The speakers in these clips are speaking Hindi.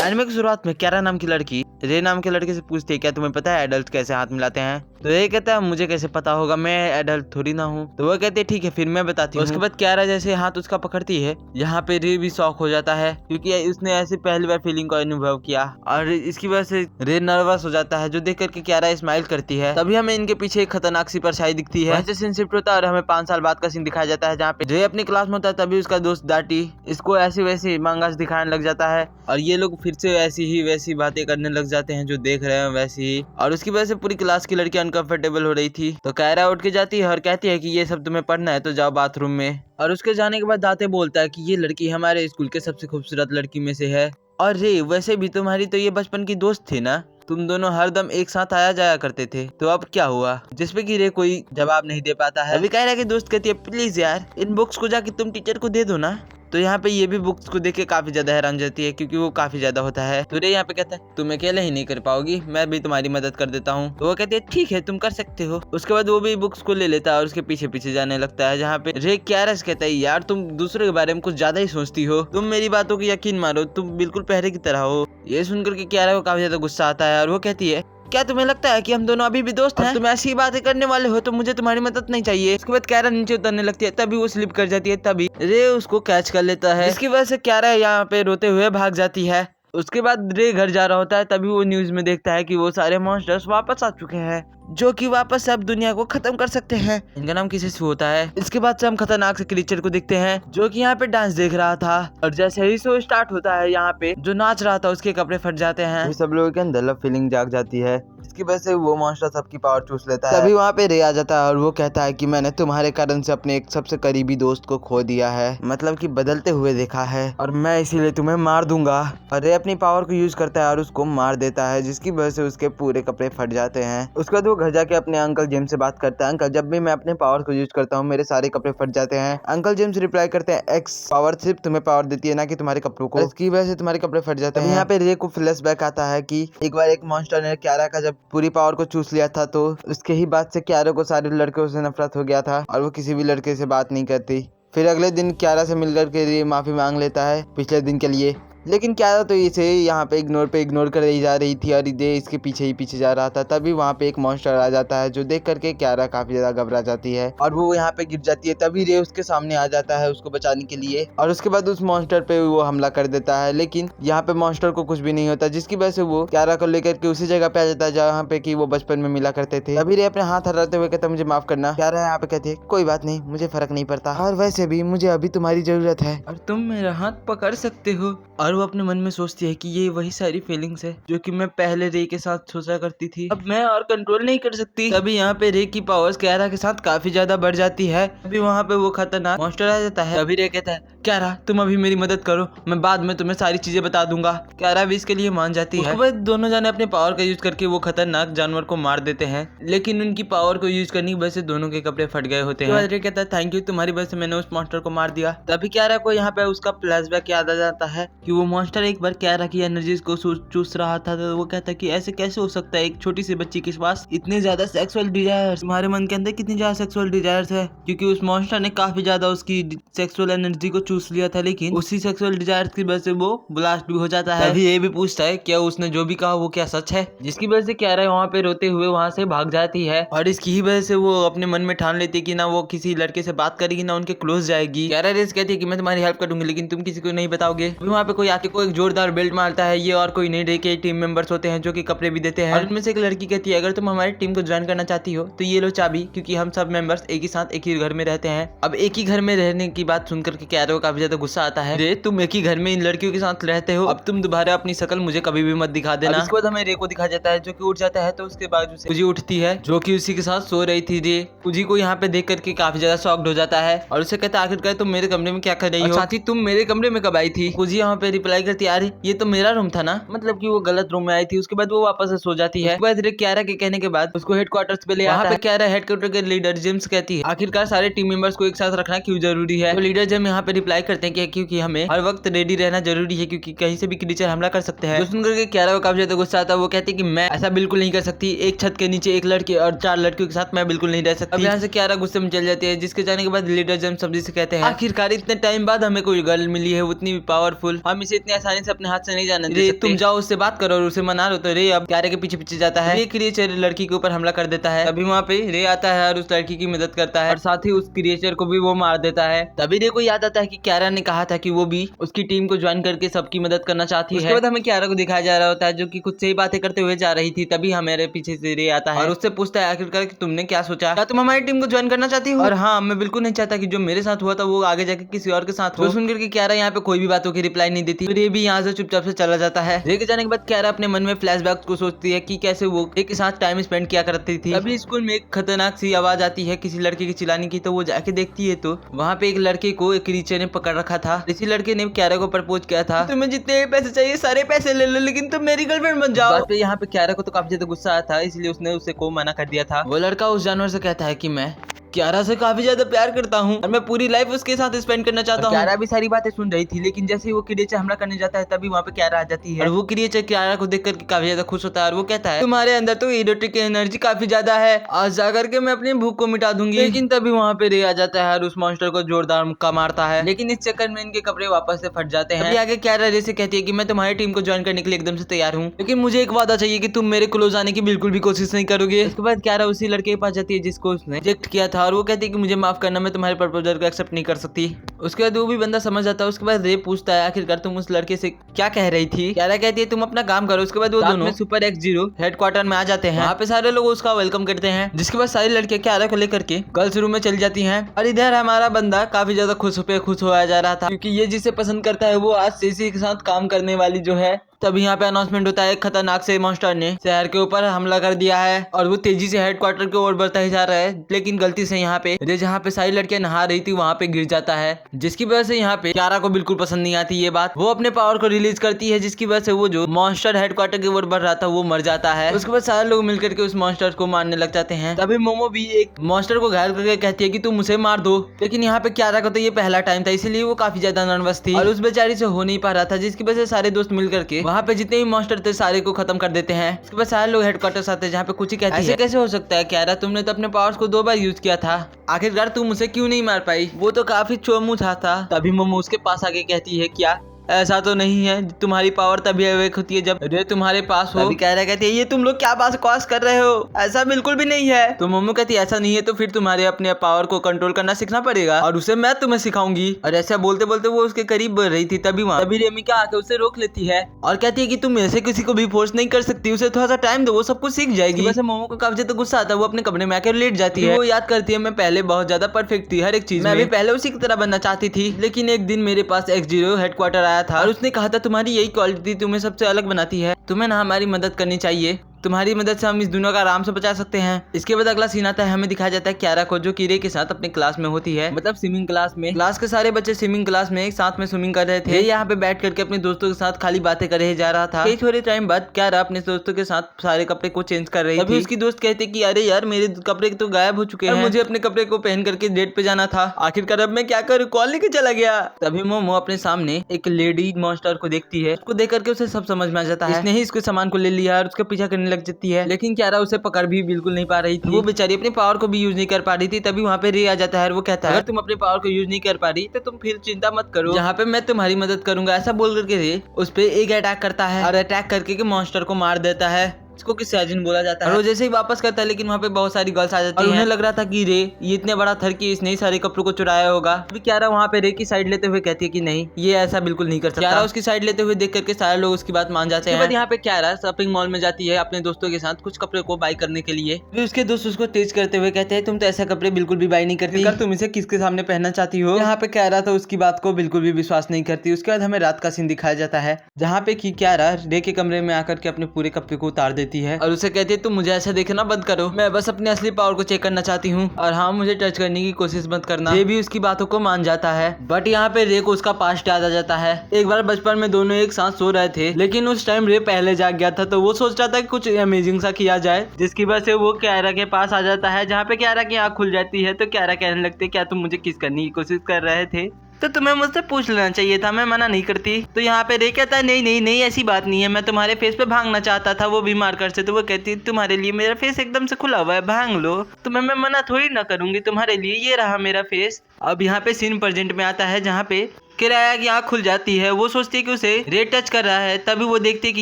एनिमे की शुरुआत में क्यारा नाम की लड़की रे नाम के लड़के से पूछती है क्या तुम्हें पता है एडल्ट कैसे हाथ मिलाते हैं। तो रे कहता है मुझे कैसे पता होगा, मैं एडल्ट थोड़ी ना हूँ। तो वो कहते हैं ठीक है फिर मैं बताती हूँ। उसके बाद क्यारा जैसे हाथ उसका पकड़ती है, यहाँ पे रे भी शॉक हो जाता है क्योंकि उसने ऐसी पहली बार फीलिंग को अनुभव किया और इसकी वजह से रे नर्वस हो जाता है, जो देख करके क्यारा स्माइल करती है। तभी हमें इनके पीछे एक खतरनाक सी परछाई दिखती है। वैसे सीन शिफ्ट होता है और हमें 5 साल बाद का सीन दिखाया जाता है जहाँ पे रे अपनी क्लास में होता है। तभी उसका दोस्त डाटी इसको ऐसी वैसी मांगास दिखाने लग जाता है और ये लोग फिर से ऐसी ही वैसी बातें करने लग जाते हैं जो देख रहे हैं वैसी ही, और उसकी वजह से पूरी क्लास की लड़की अनकंफर्टेबल हो रही थी। तो कायरा उठ के जाती है और कहती है कि ये सब तुम्हें पढ़ना है तो जाओ बाथरूम में। और उसके जाने के बाद दाते बोलता है कि ये लड़की हमारे स्कूल के सबसे खूबसूरत लड़की में से है। और रे वैसे भी तुम्हारी तो ये बचपन की दोस्त थी ना, तुम दोनों हरदम एक साथ आया जाया करते थे, तो अब क्या हुआ। जिसपे कि रे कोई जवाब नहीं दे पाता है। अभी कायरा की दोस्त कहती है प्लीज यार इन बुक्स को जाके तुम टीचर को दे दो ना। तो यहाँ पे ये भी बुक्स को देख के काफी ज्यादा हैरान जाती है क्योंकि वो काफी ज्यादा होता है। तो रे यहाँ पे कहता है तुम अकेले ही नहीं कर पाओगी, मैं भी तुम्हारी मदद कर देता हूँ। तो वो कहती है ठीक है तुम कर सकते हो। उसके बाद वो भी बुक्स को ले लेता है और उसके पीछे पीछे जाने लगता है, जहाँ पे रे क्यारा से कहता है यार तुम दूसरे के बारे में कुछ ज्यादा ही सोचती हो, तुम मेरी बातों की यकीन मारो, तुम बिल्कुल पहले की तरह हो। ये सुनकर के क्यारा को काफी ज्यादा गुस्सा आता है और वो कहती है क्या तुम्हें लगता है कि हम दोनों अभी भी दोस्त हैं? तुम ऐसी बातें करने वाले हो तो मुझे तुम्हारी मदद नहीं चाहिए। उसके बाद क्यारा नीचे उतरने लगती है, तभी वो स्लिप कर जाती है। तभी रे उसको कैच कर लेता है, इसकी वजह से क्यारा यहाँ पे रोते हुए भाग जाती है। उसके बाद रे घर जा रहा होता है, तभी वो न्यूज में देखता है कि वो सारे मॉन्स्टर्स वापस आ चुके हैं जो कि वापस से अब दुनिया को खत्म कर सकते हैं। इनका नाम किसी होता है। इसके बाद से हम खतरनाक से क्रीचर को देखते हैं जो कि यहाँ पे डांस देख रहा था, और जैसे ही शो स्टार्ट होता है यहाँ पे जो नाच रहा था उसके कपड़े फट जाते हैं। सब लोगों के अंदर लव फीलिंग जाग जाती है, इसकी वजह से वो मॉन्स्टर सबकी पावर चूस लेता है। तभी वहाँ पे रे आ जाता है और वो कहता है कि मैंने तुम्हारे कारण से अपने एक सबसे करीबी दोस्त को खो दिया है, मतलब कि बदलते हुए देखा है, और मैं इसीलिए तुम्हें मार दूंगा। और रे अपनी पावर को यूज करता है और उसको मार देता है, जिसकी वजह से उसके पूरे कपड़े फट जाते हैं। उसके बाद वो घर जाके अपने अंकल जेम्स से बात करता है, अंकल जब भी मैं अपने पावर को यूज करता हूँ मेरे सारे कपड़े फट जाते हैं। अंकल जेम्स रिप्लाई करते हैं एक्स पावर सिर्फ तुम्हें पावर देती है ना कि तुम्हारे कपड़ों को, इसकी वजह से तुम्हारे कपड़े फट जाते हैं। यहाँ पे रे को फ्लैशबैक आता है कि एक बार एक मॉन्स्टर ने क्यारा का जब पूरी पावर को चूस लिया था तो उसके ही बाद से क्यारा को सारे लड़कों से नफरत हो गया था और वो किसी भी लड़के से बात नहीं करती। फिर अगले दिन क्यारा से मिलकर के रे माफी मांग लेता है पिछले दिन के लिए, लेकिन क्यारा तो इसे यहाँ पे इग्नोर कर रही जा रही थी और रे इसके पीछे ही पीछे जा रहा था। तभी वहाँ पे एक मॉन्स्टर आ जाता है जो देख करके क्यारा काफी ज्यादा घबरा जाती है और वो यहाँ पे गिर जाती है। तभी रे उसके सामने आ जाता है उसको बचाने के लिए, और उसके बाद उस मॉन्स्टर पे वो हमला कर देता है, लेकिन यहाँ पे मॉन्स्टर को कुछ भी नहीं होता, जिसकी वजह से वो क्यारा को लेकर के उसी जगह पे आ जाता है जहाँ पे कि वो बचपन में मिला करते थे। तभी रे अपने हाथ हराते हुए कहता मुझे माफ करना। क्यारा यहाँ पे कहती है कोई बात नहीं, मुझे फर्क नहीं पड़ता, और वैसे भी मुझे अभी तुम्हारी जरूरत है और तुम मेरा हाथ पकड़ सकते हो। और वो अपने मन में सोचती है कि ये वही सारी फीलिंग्स है जो कि मैं पहले रे के साथ सोचा करती थी, अब मैं और कंट्रोल नहीं कर सकती। तभी यहाँ पे रे की पावर्स क्यारा के साथ काफी ज्यादा बढ़ जाती है। अभी वहाँ पे वो खतरनाक मॉन्स्टर आ जाता है। अभी रे कहता है क्यारा तुम अभी मेरी मदद करो, मैं बाद में तुम्हें सारी चीजें बता दूंगा। क्यारा भी इसके लिए मान जाती है। उसके बाद दोनों जाने अपने पावर का यूज करके वो खतरनाक जानवर को मार देते हैं, लेकिन उनकी पावर को यूज करने की वजह से दोनों के कपड़े फट गए होते हैं। रे कहता है थैंक यू, तुम्हारी वजह से मैंने उस मॉन्स्टर को मार दिया। तभी क्यारा को यहाँ पे उसका फ्लैशबैक याद आ जाता है कि वो मॉन्स्टर एक बार क्यारा की एनर्जी को चूस रहा था। तो वो कहता है कि ऐसे कैसे हो सकता है, एक छोटी सी बच्ची के पास इतने ज्यादा सेक्सुअल डिजायर्स, तुम्हारे मन के अंदर कितनी ज्यादा सेक्सुअल डिजायर्स है, क्योंकि उस मॉन्स्टर ने काफी ज्यादा उसकी सेक्सुअल एनर्जी को चूस लिया था, लेकिन उसी सेक्सुअल डिजायर्स की वजह से वो ब्लास्ट भी हो जाता है। अभी ये भी पूछता है क्या उसने जो भी कहा वो क्या सच है, जिसकी वजह से क्यारा वहाँ पे रोते हुए वहाँ से भाग जाती है, और इसकी ही वजह से वो अपने मन में ठान लेती है कि ना वो किसी लड़के से बात करेगी ना उनके क्लोज जाएगी। क्यारा रेस कहती है कि मैं तुम्हारी हेल्प करूंगी लेकिन तुम किसी को नहीं बताओगे। वहाँ पे कोई आके कोई जोरदार बेल्ट मारता है, ये और कोई नहीं रे के टीम मेंबर्स होते हैं जो कि कपड़े भी देते हैं, और उनमें से एक लड़की कहती है अगर तुम हमारी टीम को ज्वाइन करना चाहती हो तो ये लो चाबी, क्योंकि हम सब मेंबर्स एक ही साथ एक ही घर में रहते हैं। अब एक ही घर में रहने की बात सुनकर के क्यारा को काफी ज्यादा गुस्सा आता है, रे तुम एक ही घर में इन लड़कियों के साथ रहते हो, अब तुम दोबारा अपनी शक्ल मुझे कभी भी मत दिखा देना। इसके बाद हमें रे को दिखा जाता है जो कि उठ जाता है, तो उसके बाद कुजी उठती है जो कि उसी के साथ सो रही थी। रे कुजी को यहाँ पे देख करके काफी ज्यादा शॉक्ड हो जाता है और उसे कहता है आखिरकार तुम मेरे कमरे में क्या कर रही हो, साथी तुम मेरे कमरे में कब आई थी। कुजी यहाँ पे रिप्लाई करती है अरे ये तो मेरा रूम था ना, मतलब कि वो गलत रूम में आई थी। उसके बाद वो वापस से सो जाती है। उसके बाद रे क्यारा के कहने के बाद उसको हेडक्वार्टर्स पे ले आता है। क्यारा हेडक्वार्टर के लीडर जेम्स कहती है आखिरकार सारे टीम मेंबर्स को एक साथ रखना क्यों जरूरी है। तो लीडर जेम्स यहाँ पे रिप्लाई अप्लाई करते हैं क्योंकि हमें हर वक्त रेडी रहना जरूरी है, क्योंकि कहीं से भी क्रीचर हमला कर सकते हैं। सुनकर के क्यारा को काफी ज्यादा गुस्सा आता है। वो कहती है कि मैं ऐसा बिल्कुल नहीं कर सकती, एक छत के नीचे एक लड़के और 4 लड़कियों के साथ मैं बिल्कुल नहीं रह सकती। अब यहाँ से क्यारा गुस्से में चल जाती है, जिसके जाने के बाद लीडर जेम्स सब्जी से कहते हैं आखिरकार इतने टाइम बाद हमें कोई गर्ल मिली है, वो इतनी पावरफुल, हम इसे इतनी आसानी से अपने हाथ से नहीं जाने दे सकते। तुम जाओ उससे बात करो और उसे मना लो। तो रे अब क्यारा के पीछे पीछे जाता है। क्रिएचर लड़की के ऊपर हमला कर देता है। तभी वहाँ पे रे आता है और उस लड़की की मदद करता है और साथ ही उस क्रिएचर को भी वो मार देता है। तभी रे को याद आता है कि क्यारा ने कहा था कि वो भी उसकी टीम को ज्वाइन करके सबकी मदद करना चाहती है। उसके बाद हमें क्यारा को दिखाया जा रहा होता है जो कि खुद से ही बातें करते हुए जा रही थी। तभी हमारे पीछे से रे आता है और उससे पूछता है आखिरकार कि तुमने क्या सोचा, क्या तुम हमारी टीम को ज्वाइन करना चाहती हो? और हाँ, मैं बिल्कुल नहीं चाहता कि जो मेरे साथ हुआ था वो आगे जाके किसी और के साथ हो। सुनकर के क्यारा यहाँ पे कोई भी बातों की रिप्लाई नहीं देती। रे भी यहाँ से चुपचाप से चला जाता है। रे के जाने के बाद क्यारा अपने मन में फ्लैशबैक को सोचती है कि कैसे वो रे के साथ टाइम स्पेंड किया करती थी। अभी स्कूल में एक खतरनाक सी आवाज आती है किसी लड़के की चिल्लाने की। तो वो जाके देखती है तो वहाँ पे एक लड़के को एक क्रीचर ने पकड़ रखा था। इसी लड़के ने क्यारा को प्रपोज किया था, तुम्हें जितने पैसे चाहिए सारे पैसे ले लो, लेकिन तुम मेरी गर्लफ्रेंड बन जाओ। बात पे यहाँ पे क्यारा को तो काफी ज्यादा गुस्सा आया था, इसलिए उसने उसे को मना कर दिया था। वो लड़का उस जानवर से कहता है कि मैं क्यारा से काफी ज्यादा प्यार करता हूँ और मैं पूरी लाइफ उसके साथ स्पेंड करना चाहता हूँ। क्यारा भी सारी बातें सुन रही थी, लेकिन जैसे ही वो क्रिएचर हमला करने जाता है तभी वहाँ पे क्यारा आ जाती है और वो क्रिएचर क्यारा को देख करके काफी ज्यादा खुश होता है और वो कहता है तुम्हारे अंदर तो इरोटिक एनर्जी काफी ज्यादा है, आज जाकर के मैं अपनी भूख को मिटा दूंगी। लेकिन तभी वहाँ पे रे आ जाता है और उस मॉन्स्टर को जोरदार मुक्का मारता है, लेकिन इस चक्कर में इनके कपड़े वापस से फट जाते हैं। आगे क्यारा रे से कहती है कि मैं तुम्हारी टीम को ज्वाइन करने के लिए एकदम से तैयार हूँ, लेकिन मुझे एक वादा चाहिए कि तुम मेरे क्लोज आने की बिल्कुल भी कोशिश नहीं करोगे। उसके बाद क्यारा उसी लड़के के पास जाती है जिसको उसने रिजेक्ट किया था और वो कहती है कि मुझे माफ करना, मैं तुम्हारे प्रपोजल को एक्सेप्ट नहीं कर सकती। उसके बाद वो भी बंदा समझ जाता है। उसके बाद रे पूछता है आखिरकार तुम उस लड़के से क्या कह रही थी? क्यारा कहती है तुम अपना काम करो। उसके बाद वो दोनों सुपर X0 हेडक्वार्टर में आ जाते हैं। वहाँ पे सारे लोग उसका वेलकम करते हैं, जिसके बाद सारी लड़कियां क्यारा को लेकर के गर्ल्स रूम में चली जाती हैं। और इधर हमारा बंदा काफी ज्यादा खुश होया जा रहा था, क्योंकि ये जिसे पसंद करता है वो आज से इसी के साथ काम करने वाली जो है। तभी यहाँ पे अनाउंसमेंट होता है एक खतरनाक से मॉन्स्टर ने शहर के ऊपर हमला कर दिया है और वो तेजी से हेडक्वार्टर की ओर बढ़ता ही जा रहा है, लेकिन गलती से यहाँ पे जहाँ पे सारी लड़कियां नहा रही थी वहाँ पे गिर जाता है, जिसकी वजह से यहाँ पे क्यारा को बिल्कुल पसंद नहीं आती ये बात। वो अपने पावर को रिलीज करती है, जिसकी वजह से वो जो मॉन्स्टर हेडक्वार्टर की ओर बढ़ रहा था वो मर जाता है। उसके बाद सारे लोग मिलकर के उस मॉन्स्टर को मारने लग जाते हैं। तभी मोमो भी एक मॉन्स्टर को घायल करके कहती है कि तुम उसे मार दो, लेकिन यहाँ पे क्यारा को तो ये पहला टाइम था, इसलिए वो काफी ज्यादा नर्वस थी और उस बेचारी से हो नहीं पा रहा था, जिसकी वजह से सारे दोस्त मिलकर के वहाँ पे जितने भी मॉन्स्टर थे सारे को खत्म कर देते हैं। इसके बाद सारे लोग हेडक्वार्टर आते हैं, जहाँ पे कुछ ही कहती है ऐसे कैसे हो सकता है क्यारा, तुमने तो अपने पावर्स को 2 बार यूज किया था, आखिरकार तुम उसे क्यों नहीं मार पाई? वो तो काफी चोमू था। तभी मोमो उसके पास आके कहती है क्या ऐसा तो नहीं है, तुम्हारी पावर तभी अवेक होती है जब रे तुम्हारे पास हो। अभी क्यारा कहती है ये तुम लोग क्या बकवास कर रहे हो, ऐसा बिल्कुल भी नहीं है। तो मोमो कहती है ऐसा नहीं है तो फिर तुम्हारे अपने पावर को कंट्रोल करना सीखना पड़ेगा और उसे मैं तुम्हें सिखाऊंगी। और ऐसा बोलते बोलते वो उसके करीब बढ़ रही थी, तभी रेमिका आके उसे रोक लेती है और कहती है कि तुम ऐसे किसी को भी फोर्स नहीं कर सकती, उसे थोड़ा सा टाइम दो, वो सब कुछ सीख जाएगी। वैसे मोमो को काफी ज्यादा गुस्सा आता है, वो अपने कमरे में आकर लेट जाती है। वो याद करती है मैं पहले बहुत ज्यादा परफेक्ट थी हर एक चीज, मैं भी पहले उसी की तरह बनना चाहती थी, लेकिन एक दिन मेरे पास X0 हेडक्वार्टर आया था और उसने कहा तुम्हारी यही क्वालिटी तुम्हें सबसे अलग बनाती है, तुम्हें ना हमारी मदद करनी चाहिए, तुम्हारी मदद से हम इस दुनिया का आराम से बचा सकते हैं। इसके बाद अगला सीन आता है, हमें दिखाया जाता है क्यारा को जो कि रे के साथ अपने क्लास में होती है, मतलब स्विमिंग क्लास में। क्लास के सारे बच्चे स्विमिंग क्लास में एक साथ में स्विमिंग कर रहे थे। यहाँ पे बैठ करके अपने दोस्तों के साथ खाली बातें कर रहे जा रहा था। थोड़े टाइम बाद क्यारा अपने दोस्तों के साथ सारे कपड़े को चेंज कर रही थी। उसकी दोस्त कहते कि अरे यार मेरे कपड़े तो गायब हो चुके हैं, मुझे अपने कपड़े को पहन करके डेट पे जाना था, आखिरकार अब मैं क्या करूँ, कॉल लेके चला गया। तभी मोमो अपने सामने एक लेडी मॉन्स्टर को देखती है, उसको देख करके उसे सब समझ में आ जाता है, इसने ही इसके सामान को ले लिया और उसका पीछा करने लग जाती है, लेकिन क्यारा उसे पकड़ भी बिल्कुल नहीं पा रही थी, वो बेचारी अपने पावर को भी यूज नहीं कर पा रही थी। तभी वहाँ पे रे आ जाता है और वो कहता है अगर तुम अपने पावर को यूज नहीं कर पा रही तो तुम फिर चिंता मत करो, यहाँ पे मैं तुम्हारी मदद करूंगा। ऐसा बोल करके रे उस पे एक अटैक करता है और अटैक करके मॉन्स्टर को मार देता है, इसको किस साजिन बोला जाता है। और वो जैसे ही वापस करता है, लेकिन वहाँ पे बहुत सारी गर्ल्स आ जाती हैं। उन्हें लग रहा था कि रे ये इतने बड़ा थर कि इसने ही सारे कपड़ों को चुराया होगा। अभी क्यारा वहाँ पे रे की साइड लेते हुए कहती है कि नहीं, ये ऐसा बिल्कुल नहीं कर सकता। क्यारा उसकी साइड लेते हुए देख करके सारे लोग उसकी बात मान जाते हैं। यहाँ पे क्यारा शॉपिंग मॉल में जाती है अपने दोस्तों के साथ कुछ कपड़े को बाई करने के लिए। फिर उसके दोस्त उसको तेज करते हुए कहते हैं तुम तो ऐसे कपड़े बिल्कुल भी बाई नहीं करती, तुम इसे किसके सामने पहनना चाहती हो। यहाँ पे क्यारा तो उसकी बात को बिल्कुल भी विश्वास नहीं करती। उसके बाद हमें रात का सीन दिखाया जाता है, जहाँ पे की क्यारा रे के कमरे में आकर के अपने पूरे कपड़े को उतार देती है और उसे कहती है तुम मुझे ऐसा देखना बंद करो, मैं बस अपने असली पावर को चेक करना चाहती हूँ और हाँ मुझे टच करने की कोशिश मत करना। रे भी उसकी बातों को मान जाता है, बट यहाँ पे रे को उसका पास्ट याद आ जाता है। एक बार बचपन में दोनों एक साथ सो रहे थे, लेकिन उस टाइम रे पहले जाग गया था, तो वो सोच रहा था कि कुछ अमेजिंग सा किया जाए, जिसकी वजह से वो क्यारा के पास आ जाता है, जहाँ पे क्यारा की आँख खुल जाती है। तो क्यारा कहने लगती है क्या तुम मुझे किस करने की कोशिश कर रहे थे। तो तुम्हें मुझसे पूछ लेना चाहिए था, मैं मना नहीं करती। तो यहाँ पे रे कहता है नहीं नहीं नहीं ऐसी बात नहीं है, मैं तुम्हारे फेस पे भागना चाहता था वो भी मार्कर से। तो वो कहती है तुम्हारे लिए मेरा फेस एकदम से खुला हुआ है, भाग लो। तो मैं मना थोड़ी ना करूंगी तुम्हारे लिए, ये रहा मेरा फेस। अब यहाँ पे सीन प्रेजेंट में आता है जहाँ पे किराया की आँख खुल जाती है। वो सोचती है कि उसे रे टच कर रहा है, तभी वो देखती है कि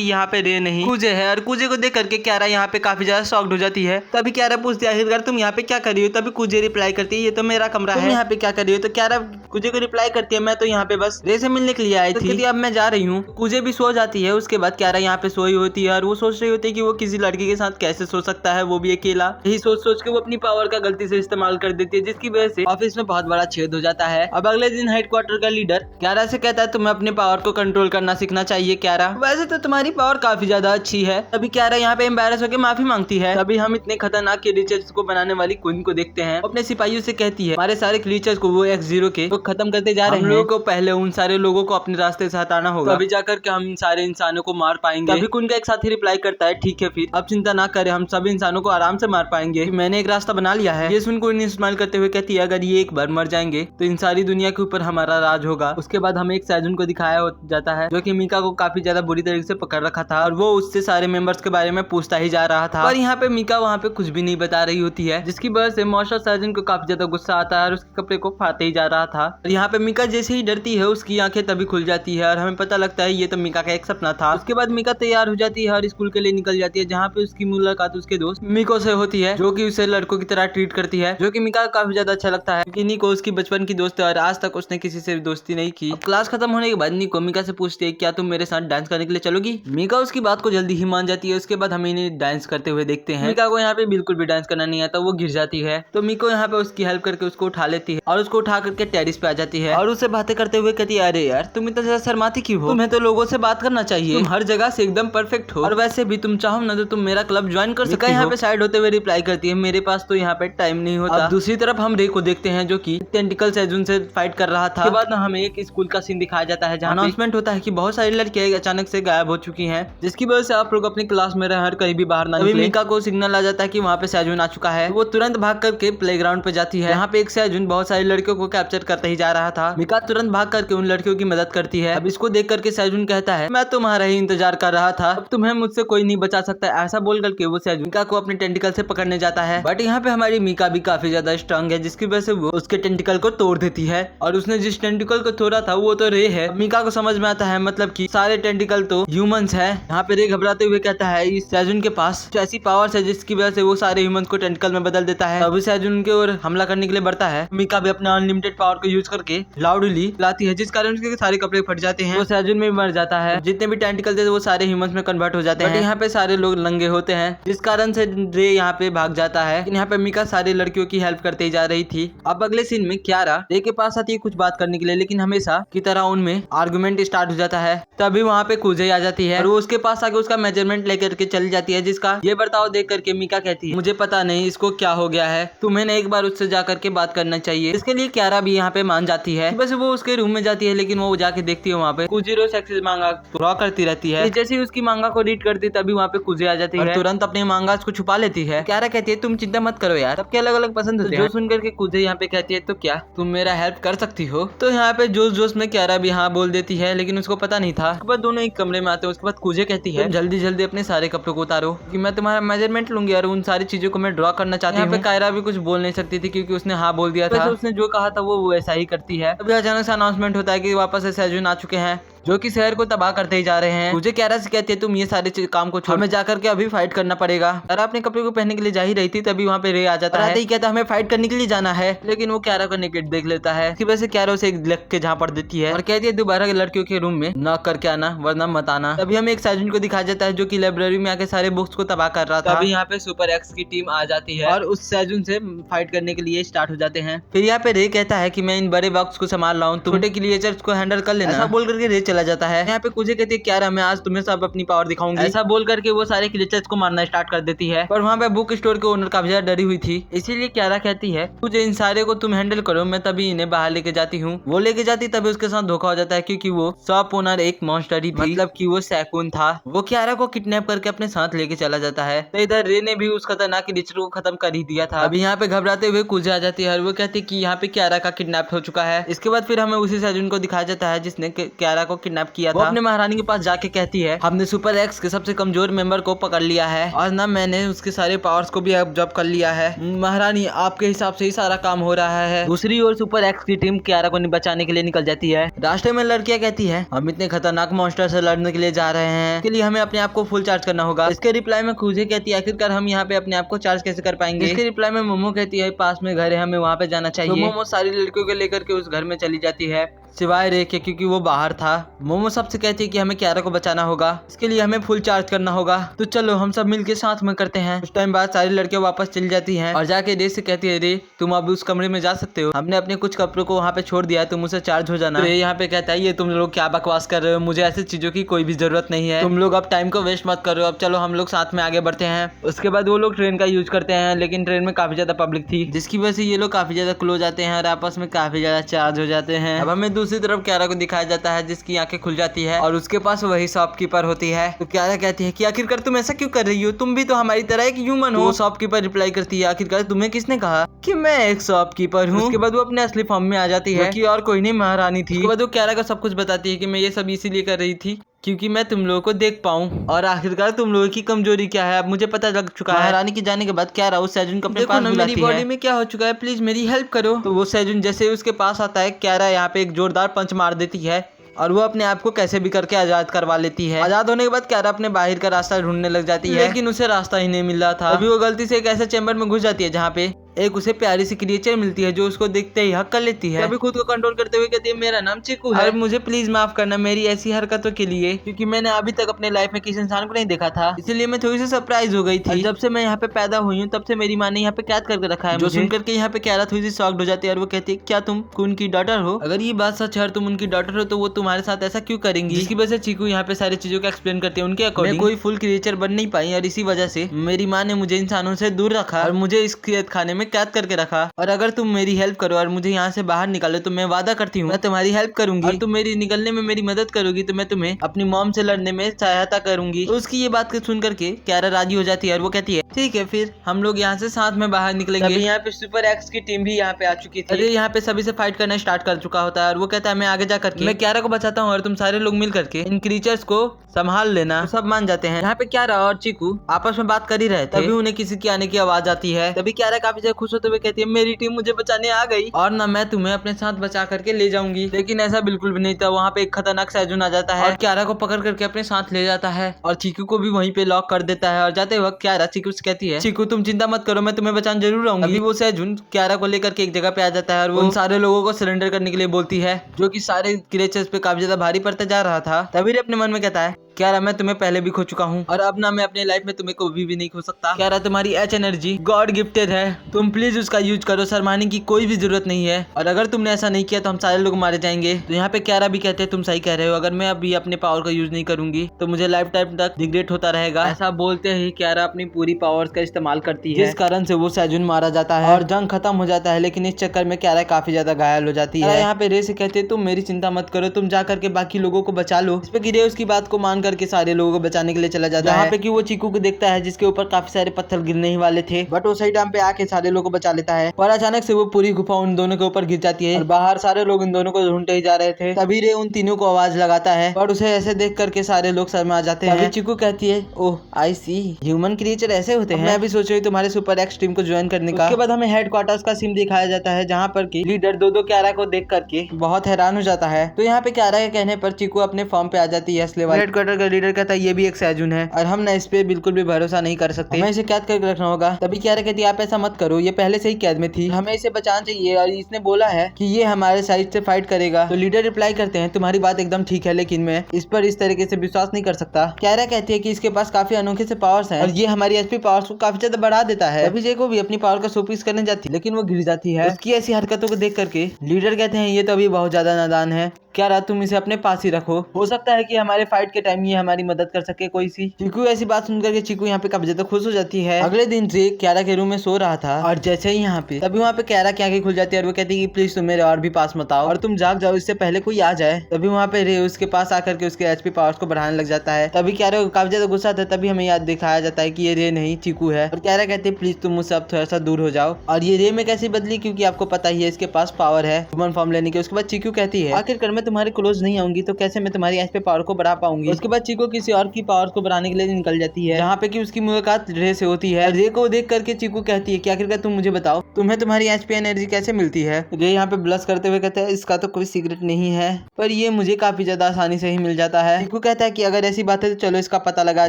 यहाँ पे रे नहीं कूजे है। और कूजे को देख करके क्यारा यहाँ पे काफी ज्यादा शॉक्ड हो जाती है। तभी क्यारा पूछती है आखिरकार तुम यहाँ पे क्या कर रही हो। तभी कूजे रिप्लाई करती है ये तो मेरा कमरा है, यहाँ पे क्या कर रही हो। तो क्यारा कूजे को रिप्लाई करती है मैं तो यहाँ पे बस रे से मिलने के लिए आई थी, अब मैं जा रही हूँ। कूजे भी सो जाती है। उसके बाद क्यारा यहाँ पे सोई होती है और वो सोच रही होती है कि वो किसी लड़की के साथ कैसे सो सकता है, वो भी अकेला। यही सोच सोच के वो अपनी पावर का गलती से इस्तेमाल कर देती है, जिसकी वजह से ऑफिस में बहुत बड़ा छेद हो जाता है। अब अगले दिन हेडक्वार्टर का लीडर क्यारा से कहता है तुम्हें अपने पावर को कंट्रोल करना सीखना चाहिए क्यारा, वैसे तो तुम्हारी पावर काफी ज्यादा अच्छी है। तभी क्यारा यहाँ पे एम्बैरस होकर माफी मांगती है। तभी हम इतने खतरनाक क्रीचर्स को बनाने वाली क्वीन को देखते हैं। अपने सिपाहियों से कहती है हमारे सारे क्रीचर्स को वो X0 के वो खत्म करते जा रहे हैं, हम लोगों को पहले उन सारे लोगों को अपने रास्ते से हटाना होगा, तभी जाकर के हम इन सारे इंसानों को मार पाएंगे। तभी क्वीन का एक साथी रिप्लाई करता है ठीक है फिर अब चिंता ना करें, हम सभी इंसानों को आराम से मार पाएंगे, मैंने एक रास्ता बना लिया है। ये सुन क्वीन स्माइल करते हुए कहती है अगर ये एक बार मर जाएंगे तो इन सारी दुनिया के ऊपर हमारा राज होगा। उसके बाद हमें एक सैजुन को दिखाया जाता है जो कि मीका को काफी ज्यादा बुरी तरीके से पकड़ रखा था और वो उससे सारे मेंबर्स के बारे में पूछता ही जा रहा था। और यहाँ पे मीका वहाँ पे कुछ भी नहीं बता रही होती है, जिसकी वजह से मॉशर सर्जन को काफी ज्यादा गुस्सा आता है और उसके कपड़े को फाड़ते ही जा रहा था। और यहाँ पे मीका जैसे ही डरती है उसकी आंखें तभी खुल जाती है और हमें पता लगता है ये तो मीका का एक सपना था। उसके बाद मीका तैयार हो जाती है और स्कूल के लिए निकल जाती है, जहाँ पे उसकी मुलाकात उसके दोस्त निको से होती है जो कि उसे लड़कों की तरह ट्रीट करती है, जो कि मीका काफी ज्यादा अच्छा लगता है क्योंकि निको उसकी बचपन की दोस्त है और आज तक उसने किसी से दोस्ती नहीं की। क्लास खत्म होने के बाद निको मीका से पूछती है क्या तुम मेरे साथ डांस करने के लिए चलोगी। मीका उसकी बात को जल्दी ही मान जाती है। उसके बाद हम इन्हें डांस करते हुए देखते हैं। मीका को यहाँ पे बिल्कुल भी डांस करना नहीं आता, वो गिर जाती है। तो मीको यहाँ पे उसकी हेल्प करके उसको उठा लेती है और उसको उठा करके टेरिस पे आ जाती है और उससे बातें करते हुए कहती है अरे यार तुम इतना ज्यादा शर्माती क्यों हो, तुम्हें तो लोगों से बात करना चाहिए, तुम हर जगह से एकदम परफेक्ट हो और वैसे भी तुम चाहो ना तो तुम मेरा क्लब ज्वाइन कर सकती हो। यहाँ पे साइड होते हुए रिप्लाई करती है मेरे पास तो यहाँ पे टाइम नहीं होता। दूसरी तरफ हम रे को देखते हैं जो की टेंटिकल सैजुन से फाइट कर रहा था। उसके बाद हमें एक स्कूल का सीन दिखाया जाता है जहाँ अनाउंसमेंट होता है कि बहुत सारी लड़कियां अचानक से गायब हो चुकी हैं, जिसकी वजह से आप लोग अपनी क्लास में रहकर कहीं भी बाहर ना निकलें। मीका को सिग्नल आ जाता है कि वहाँ पे सैजुन आ चुका है। वो तुरंत भाग करके प्लेग्राउंड पे जाती है। यहाँ पे एक सैजुन बहुत सारी लड़कियों को कैप्चर करते ही जा रहा था। मीका तुरंत भाग करके उन लड़कियों की मदद करती है। अब इसको देख करके सैजुन कहता है मैं तुम्हारा ही इंतजार कर रहा था, अब तुम्हें मुझसे कोई नहीं बचा सकता। ऐसा बोल करके वो सैजुन मीका को अपने टेंटिकल से पकड़ने जाता है, बट यहाँ पे हमारी मीका भी काफी ज्यादा स्ट्रांग है, जिसकी वजह से वो उसके टेंटिकल को तोड़ देती है। और उसने जिस टेंटिकल को तोड़ा था वो तो रे है। मीका को समझ में आता है मतलब कि सारे टेंटिकल तो ह्यूमंस है। यहाँ पे रे घबराते हुए कहता है इस सैजुन के पास ऐसी पावर्स है जिसकी वजह से वो सारे ह्यूमंस को टेंटिकल में बदल देता है। अभी सैजुन के ओर हमला करने के लिए बढ़ता है। मीका भी अपना अनलिमिटेड पावर को यूज करके लाउडली लाती है, जिस कारण उसके सारे कपड़े फट जाते हैं। वो सैजुन में मर जाता है। जितने भी टेंटिकल थे वो सारे ह्यूमंस में कन्वर्ट हो जाते हैं। यहाँ पे सारे लोग नंगे होते हैं, जिस कारण से रे यहाँ पे भाग जाता है। यहाँ पे मीका सारी लड़कियों की हेल्प करते जा रही थी। अब अगले सीन में क्यारा रे के पास आती है कुछ बात करने के लिए, लेकिन हमेशा की तरह उनमें आर्गुमेंट स्टार्ट हो जाता है। तभी वहाँ पे कूजे आ जाती है और वो उसके पास आके उसका मेजरमेंट लेकर के चली जाती है, जिसका ये बर्ताव देख करके मीका कहती है मुझे पता नहीं इसको क्या हो गया है, तुम्हें एक बार उससे जाकर के बात करना चाहिए। इसके लिए क्यारा भी यहाँ पे मान जाती है। बस वो उसके रूम में जाती है, लेकिन वो जाके देखती है वहाँ पे कुजीरो सेक्सी मांगा ड्रॉ करती रहती है। जैसे ही उसकी मांगा को रीड करती तभी वहाँ पे कुजे आ जाती है, तुरंत अपने मांगा को छुपा लेती है। क्यारा कहती है तुम चिंता मत करो यार, सबके अलग अलग पसंद होते हैं। जो सुन करके कुजे यहाँ पे कहती है तो क्या तुम मेरा हेल्प कर सकती हो। तो यहाँ पे जोश जोश में क्यारा भी हाँ बोल देती है, लेकिन उसको पता नहीं था। उसके बाद दोनों एक कमरे में आते हैं। उसके बाद कुजे कहती है जल्दी जल्दी अपने सारे कपड़ों को उतारो कि मैं तुम्हारा मेजरमेंट लूंगी और उन सारी चीजों को मैं ड्रॉ करना चाहती हूँ। यहाँ पे कायरा भी कुछ बोल नहीं सकती थी क्योंकि उसने हाँ बोल दिया था। उसने जो कहा था वो वैसा ही करती है। अभी अचानक से अनाउंसमेंट होता है कि वापस से सैजुन आ चुके हैं, जो कि शहर को तबाह करते ही जा रहे हैं। मुझे क्यारा से कहती है तुम ये सारे काम को छोड़, हमें जाकर के अभी फाइट करना पड़ेगा। क्यारा अपने कपड़े को पहनने के लिए जा ही रही थी, तभी वहाँ पे रे आ जाता है। कहता हमें फाइट करने के लिए जाना है, लेकिन वो क्यारा को नेकेड देख लेता है। इसकी वजह से क्यारा उसे लग के झापड़ देती है और कहती है दोबारा लड़कियों के रूम में न करके आना वरना मत आना। तभी हमें एक सैजुन को दिखाया जाता है जो कि लाइब्रेरी में आके सारे बुक्स को तबाह कर रहा था। तभी यहाँ पे सुपर एक्स की टीम आ जाती है और उस सैजुन से फाइट करने के लिए स्टार्ट हो जाते हैं। फिर यहाँ पे रे कहता है कि मैं इन बड़े बॉक्स को संभाल रहा हूँ, तुम छोटे क्रिएचर्स को हैंडल कर लेना। ऐसा बोल करके रे चला जाता है। यहाँ पे कुजे कहती है क्यारा मैं आज तुम्हें सब अपनी पावर दिखाऊंगी। ऐसा बोल करके वो सारे क्रिएचर्स को मारना स्टार्ट कर देती है। पर वहाँ पे बुक स्टोर के ओनर काफी ज्यादा डरी हुई थी, इसीलिए क्यारा कहती है मुझे इन सारे को तुम हैंडल करो, मैं तभी इन्हें बाहर लेके जाती हूँ। वो लेके जाती तभी उसके साथ धोखा हो जाता है, क्योंकि वो शॉप ओनर एक मॉन्स्टर ही थी, मतलब कि वो सैकून था। वो क्यारा को किडनैप करके अपने साथ लेके चला जाता है। तो इधर रे ने भी उस खतरनाक क्रिएचर को खत्म कर ही दिया था। अभी यहाँ पे घबराते हुए कुजे आ जाती है और वो कहती है कि यहाँ पे क्यारा का किडनैप हो चुका है। इसके बाद फिर हमें उसी सैजून को दिखाया जाता है जिसने क्यारा को किडनैप किया था। वो अपने महारानी के पास जाके कहती है हमने सुपर एक्स के सबसे कमजोर मेंबर को पकड़ लिया है और ना मैंने उसके सारे पावर्स को भी ऑब्जर्व कर लिया है। महारानी आपके हिसाब से ही सारा काम हो रहा है। दूसरी ओर सुपर एक्स की टीम क्यारा को बचाने के लिए निकल जाती है। रास्ते में लड़कियां कहती है हम इतने खतरनाक मॉन्स्टर से लड़ने के लिए जा रहे हैं, इसके लिए हमें अपने आप को फुल चार्ज करना होगा। इसके रिप्लाई में कुजे कहती है आखिरकार हम यहाँ पे अपने आप को चार्ज कैसे कर पाएंगे। इसके रिप्लाई में मोमो कहती है पास में घर है, हमें वहाँ पे जाना चाहिए। तो मोमो सारी लड़कियों को लेकर के उस घर में चली जाती है, सिवाय रे के, क्योंकि वो बाहर था। मोमो सबसे कहती है कि हमें क्यारा को बचाना होगा, इसके लिए हमें फुल चार्ज करना होगा। तो चलो हम सब मिलके साथ में करते हैं। उस टाइम बाद सारी लड़कियां वापस चली जाती हैं और जाके रे से कहती है रे तुम अब उस कमरे में जा सकते हो, हमने अपने कुछ कपड़ों को वहाँ पे छोड़ दिया है, तुम उसे चार्ज हो जाना। तो रे यहाँ पे कहता है ये तुम लोग क्या बकवास कर रहे हो, मुझे ऐसी चीजों की कोई भी जरूरत नहीं है, तुम लोग अब टाइम को वेस्ट मत करो, अब चलो हम लोग साथ में आगे बढ़ते हैं। उसके बाद वो लोग ट्रेन का यूज करते हैं, लेकिन ट्रेन में काफी ज्यादा पब्लिक थी, जिसकी वजह से ये लोग काफी ज्यादा क्लोज आते हैं और आपस में काफी ज्यादा चार्ज हो जाते हैं। अब हमें दूसरी तरफ क्यारा को दिखाया जाता है जिसकी आंखें खुल जाती है और उसके पास वही शॉपकीपर होती है। तो क्यारा कहती है कि आखिरकार तुम ऐसा क्यों कर रही हो, तुम भी तो हमारी तरह एक ह्यूमन हो। शॉपकीपर रिप्लाई करती है आखिरकार तुम्हें किसने कहा कि मैं एक शॉपकीपर हूँ। उसके बाद वो अपने असली फॉर्म में आ जाती है कि और कोई नहीं महारानी थी। उसके बाद वो क्यारा को सब कुछ बताती है कि मैं ये सब इसीलिए कर रही थी क्योंकि मैं तुम लोगों को देख पाऊं और आखिरकार तुम लोगों की कमजोरी क्या है अब मुझे पता लग चुका है। महारानी के जाने के बाद क्यारा उस सैजून को अपने पास बुलाती है। मेरी बॉडी में क्या हो चुका है, प्लीज मेरी हेल्प करो। तो वो सैजून जैसे उसके पास आता है क्यारा यहाँ पे एक जोरदार पंच मार देती है और वो अपने आप को कैसे भी करके आजाद करवा लेती है। आजाद होने के बाद क्यारा अपने बाहर का रास्ता ढूंढने लग जाती है, लेकिन उसे रास्ता ही नहीं मिल रहा था। अभी वो गलती से एक ऐसे चैम्बर में घुस जाती है जहाँ पे एक उसे प्यारी सी क्रिएचर मिलती है जो उसको देखते ही हक कर लेती है। अभी खुद को कंट्रोल करते हुए कहती है मेरा नाम चीकू है और मुझे प्लीज माफ करना मेरी ऐसी हरकतों के लिए, क्योंकि मैंने अभी तक अपने लाइफ में किसी इंसान को नहीं देखा था, इसीलिए मैं थोड़ी सी सरप्राइज हो गई थी। जब से मैं यहाँ पे पैदा हुई हूँ तब से मेरी माँ ने यहाँ पे कैद करके रखा है। जो सुन करके यहाँ पे क्यारा थोड़ी सी शॉक्ड हो जाती है और वो कहती है क्या तुम उनकी डॉटर हो, अगर ये बात सच है और तुम उनकी डॉटर हो तो वो तुम्हारे साथ ऐसा क्यों करेंगी। जिसकी वजह से चीकू यहाँ पे सारी चीजों को एक्सप्लेन करती है। उनके अकॉर्डिंग कोई फुल क्रिएचर बन नहीं पाई और इसी वजह से मेरी माँ ने मुझे इंसानों से दूर रखा और मुझे इस कैद खाने में कैद करके रखा, और अगर तुम मेरी हेल्प करो और मुझे यहाँ से बाहर निकालो तो मैं वादा करती हूँ मैं तुम्हारी हेल्प करूंगी और तुम मेरी निकलने में मेरी मदद करोगी तो मैं तुम्हें अपनी मॉम से लड़ने में सहायता करूंगी। तो उसकी ये बात सुन करके क्यारा राजी हो जाती है और वो कहती है ठीक है फिर हम लोग यहाँ से साथ में बाहर निकलेंगे। यहाँ पे सुपर एक्स की टीम भी यहाँ पे आ चुकी थी। अरे यहाँ पे सभी से फाइट करना स्टार्ट कर चुका होता है और वो कहता है मैं आगे जा करके मैं क्यारा को बचाता हूँ और तुम सारे लोग मिल करके इन क्रीचर्स को संभाल लेना। तो सब मान जाते हैं। यहाँ पे क्यारा और चीकू आपस में बात कर ही रहे थे, तभी उन्हें किसी की आने की आवाज आती है। तभी क्यारा काफी ज्यादा खुश होते हुए कहती है मेरी टीम मुझे बचाने आ गई और ना मैं तुम्हें अपने साथ बचा करके ले जाऊंगी। लेकिन ऐसा बिल्कुल भी नहीं था। वहाँ पे एक खतरनाक सैजून आ जाता है और क्यारा को पकड़ करके अपने साथ ले जाता है और चीकू को भी वहीं पे लॉक कर देता है। और जाते वक्त क्यारा चीकू से कहती है चीकू तुम चिंता मत करो मैं तुम्हें बचाने जरूर आऊंगी। अभी वो सैजून क्यारा को लेकर के एक जगह पे आ जाता है और वो उन सारे लोगों को सरेंडर करने के लिए बोलती है जो कि सारे क्रिएचर्स पे काफी ज्यादा भारी पड़ता जा रहा था। तभी अपने मन में कहता है क्यारा मैं तुम्हें पहले भी खो चुका हूँ और अब ना मैं अपने लाइफ में तुम्हें कभी भी नहीं खो सकता। क्यारा तुम्हारी एच एनर्जी गॉड गिफ्टेड है, तुम प्लीज उसका यूज करो, शर्माने की कोई भी जरूरत नहीं है और अगर तुमने ऐसा नहीं किया तो हम सारे लोग मारे जाएंगे। तो यहाँ पे क्यारा भी कहते हैं तुम सही कह रहे हो, अगर मैं अभी अपने पावर का यूज नहीं करूंगी तो मुझे लाइफ टाइम तक डिग्रेड होता रहेगा। ऐसा बोलते ही क्यारा अपनी पूरी पावर्स का इस्तेमाल करती है जिस कारण से वो सैजून मारा जाता है और जंग खत्म हो जाता है। लेकिन इस चक्कर में क्यारा काफी ज्यादा घायल हो जाती है। यहाँ पे रे से कहते तुम मेरी चिंता मत करो, तुम जा करके बाकी लोगों को बचा लो। इस पे रे उसकी बात को मान करके सारे लोगों को बचाने के लिए चला जाता है। यहाँ पे कि वो चीकू को देखता है जिसके ऊपर काफी सारे पत्थर गिरने ही वाले थे, बट वो सही टाइम पे आके सारे लोगों को बचा लेता है। और अचानक से वो पूरी गुफा उन दोनों के ऊपर गिर जाती है और बाहर सारे लोग इन दोनों को ढूंढते ही जा रहे थे। तभी रे उन तीनों को आवाज लगाता है और उसे ऐसे देख करके सारे लोग शर्मा जाते हैं। चीकू कहती है ओह आई सी ह्यूमन क्रिएचर ऐसे होते हैं, मैं भी सोच रही हूँ तुम्हारे सुपर एक्स टीम को ज्वाइन करने का। उसके बाद हमें हेडक्वार्टर्स का सीन दिखाया जाता है जहाँ पर की लीडर दो क्यारा को देख करके बहुत हैरान हो जाता है। तो यहाँ पे क्यारा के कहने पर चीकू अपने फॉर्म पे आ जाती है असली वाली। हेडक्वार्टर का लीडर कहता है ये भी एक सैजून है और हम ना इस पे बिल्कुल भी भरोसा नहीं कर सकते, हमें इसे कैद करके रखना होगा। तभी क्यारा कहती है आप ऐसा मत करो, ये पहले से ही कैद में थी, हमें इसे बचाना चाहिए और इसने बोला है कि ये हमारे साइड से फाइट करेगा। तो लीडर रिप्लाई करते हैं तुम्हारी बात एकदम ठीक है लेकिन मैं इस पर इस तरीके से विश्वास नहीं कर सकता। क्यारा कहती है कि इसके पास काफी अनोखे से पावर्स हैं और ये हमारी एचपी पावर्स को काफी ज्यादा बढ़ा देता है। तभी जे को भी अपनी पावर का शोपीस करने जाती है लेकिन वो गिर जाती है। उसकी ऐसी हरकतों को देख करके लीडर कहते हैं ये तो अभी बहुत ज्यादा नादान है क्यारा तुम इसे अपने पास ही रखो, हो सकता है कि हमारे फाइट के टाइम ये हमारी मदद कर सके कोई सी। चीकू ऐसी बात सुनकर के चीकू यहाँ पे काफी ज्यादा खुश हो जाती है। अगले दिन रे क्यारा के रूम में सो रहा था और जैसे ही यहाँ पे तभी वहाँ पे क्यारा की आंखें खुल जाती है और वो कहती है कि प्लीज तुम मेरे और भी पास मत आओ और तुम जाग जाओ इससे पहले कोई आ जाए। तभी वहाँ पे रे उसके पास आकर के उसके एचपी पावर्स को बढ़ाने लग जाता है। तभी क्यारा काफी ज्यादा गुस्सा आता है। तभी हमें याद दिखाया जाता है कि ये रे नहीं चीकू है और क्यारा कहते हैं प्लीज तुम मुझसे अब थोड़ा सा दूर हो जाओ। और ये रे में कैसे बदली, क्योंकि आपको पता ही है इसके पास पावर है ह्यूमन फॉर्म लेने की। उसके बाद चीकू कहती है आखिरकार मैं तुम्हारे क्लोज नहीं आऊंगी तो कैसे मैं तुम्हारी एचपी पावर को बढ़ा पाऊंगी। उसके बाद चीकू किसी और की पावर को बढ़ाने के लिए निकल जाती है जहाँ पे कि उसकी मुलाकात रे से होती है। रे को देख करके चीकू कहती है कि आखिरकार तुम मुझे बताओ तुम्हें तुम्हारी एचपी एनर्जी कैसे मिलती है। रे यहाँ पे ब्लश करते हुए कहता है इसका तो कोई सीक्रेट नहीं है पर ये मुझे काफी ज्यादा आसानी से ही मिल जाता है। चीकू कहता है कि अगर ऐसी बात है तो चलो इसका पता लगा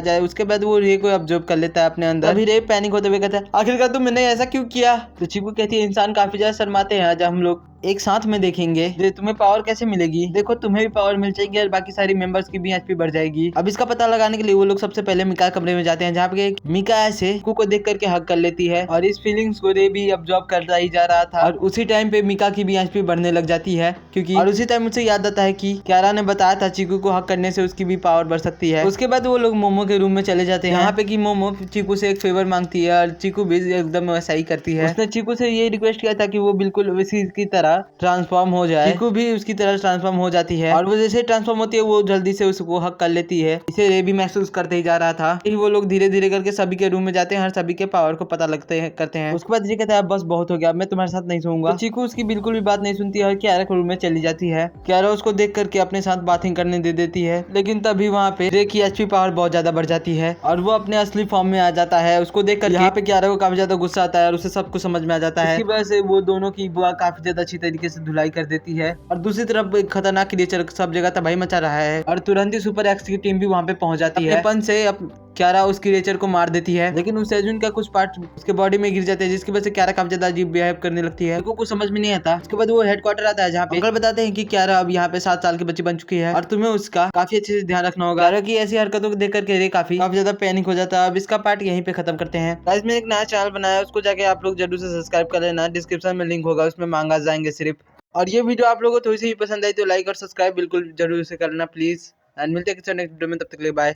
जाए। उसके बाद वो रे को ऑब्जर्व कर लेता है अपने अंदर। अभी रे पैनिक होते हुए कहता है आखिरकार तुमने ऐसा क्यों किया। तो चीकू कहती है इंसान काफी ज्यादा शर्माते हैं, जब हम लोग एक साथ में देखेंगे तुम्हें पावर कैसे मिलेगी। देखो तुम्हें भी पावर मिल जाएगी और बाकी सारी मेंबर्स की भी एचपी बढ़ जाएगी। अब इसका पता लगाने के लिए वो लोग सबसे पहले मिका कमरे में जाते हैं जहाँ पे मिका ऐसे चीकू को देख करके हक कर लेती है और इस फीलिंग्स को रे भी अब्सॉर्ब करता ही जा रहा था। और उसी टाइम पे मिका की भी एचपी बढ़ने लग जाती है क्योंकि और उसी टाइम मुझे याद आता है कि क्यारा ने बताया था चीकू को हक करने से उसकी भी पावर बढ़ सकती है। उसके बाद वो लोग मोमो के रूम में चले जाते हैं यहाँ पे कि मोमो चीकू से एक फेवर मांगती है और चीकू भी एकदम वैसा ही करती है। उसने चीकू से ये रिक्वेस्ट किया था कि वो बिल्कुल उसी की तरह ट्रांसफॉर्म हो जाए। चीकू भी उसकी तरह ट्रांसफॉर्म हो जाती है और वो जैसे ट्रांसफॉर्म होती है वो जल्दी से उसको हक कर लेती है। इसे रे भी महसूस करते ही जा रहा था। फिर वो लोग धीरे धीरे करके सभी के रूम में जाते हैं और सभी के पावर को पता करते हैं। उसके बाद ये कहता है बस बहुत हो गया, मैं तुम्हारे साथ नहीं सोऊंगा। तो चीकू उसकी बिल्कुल भी बात नहीं सुनती है और क्यारा के रूम में चली जाती है। क्यारा उसको देख करके अपने साथ बाथिंग करने दे देती है, लेकिन तभी वहाँ पे रे की एचपी पावर बहुत ज्यादा बढ़ जाती है और वो अपने असली फॉर्म में आ जाता है। उसको देख कर यहाँ पे क्यारा को काफी ज्यादा गुस्सा आता है और उसे सब कुछ समझ में आ जाता है। इसकी वजह से वो दोनों की बुआ काफी ज्यादा अच्छी तरीके से धुलाई कर देती है और दूसरी तरफ एक खतरनाक क्रिएचर सब जगह तबाही मचा रहा है और तुरंत ही सुपर एक्स की टीम भी वहाँ पे पहुंच जाती है। अपन से क्यारा उस क्रिएचर को मार देती है, लेकिन उस सेजुन का कुछ पार्ट उसके बॉडी में गिर जाते हैं जिसकी वजह से क्यारा काफी ज्यादा अजीब बिहेव करने लगती है। कुछ समझ में नहीं आता। उसके बाद वो हेडक्वार्टर आता है जहाँ पे अंकल बताते हैं कि क्यारा अब यहाँ पे 7 साल की बच्ची बन चुकी है और तुम्हें उसका काफी अच्छे से ध्यान रखना होगा। क्यारा की ऐसी हरकतों को देख करके रे काफी ज्यादा पैनिक हो जाता है। अब इसका पार्ट यहीं पे खत्म करते हैं। गाइस मैंने एक नया चैनल बनाया है, उसको जाके आप लोग जरूर से सब्सक्राइब कर लेना। डिस्क्रिप्शन में लिंक होगा, उसमें मांगा जाएंगे सिर्फ। और ये वीडियो आप लोगों को थोड़ी सी पसंद आई तो लाइक और सब्सक्राइब बिल्कुल जरूर से करना प्लीज। एंड मिलते हैं नेक्स्ट वीडियो में, तब तक के लिए बाय।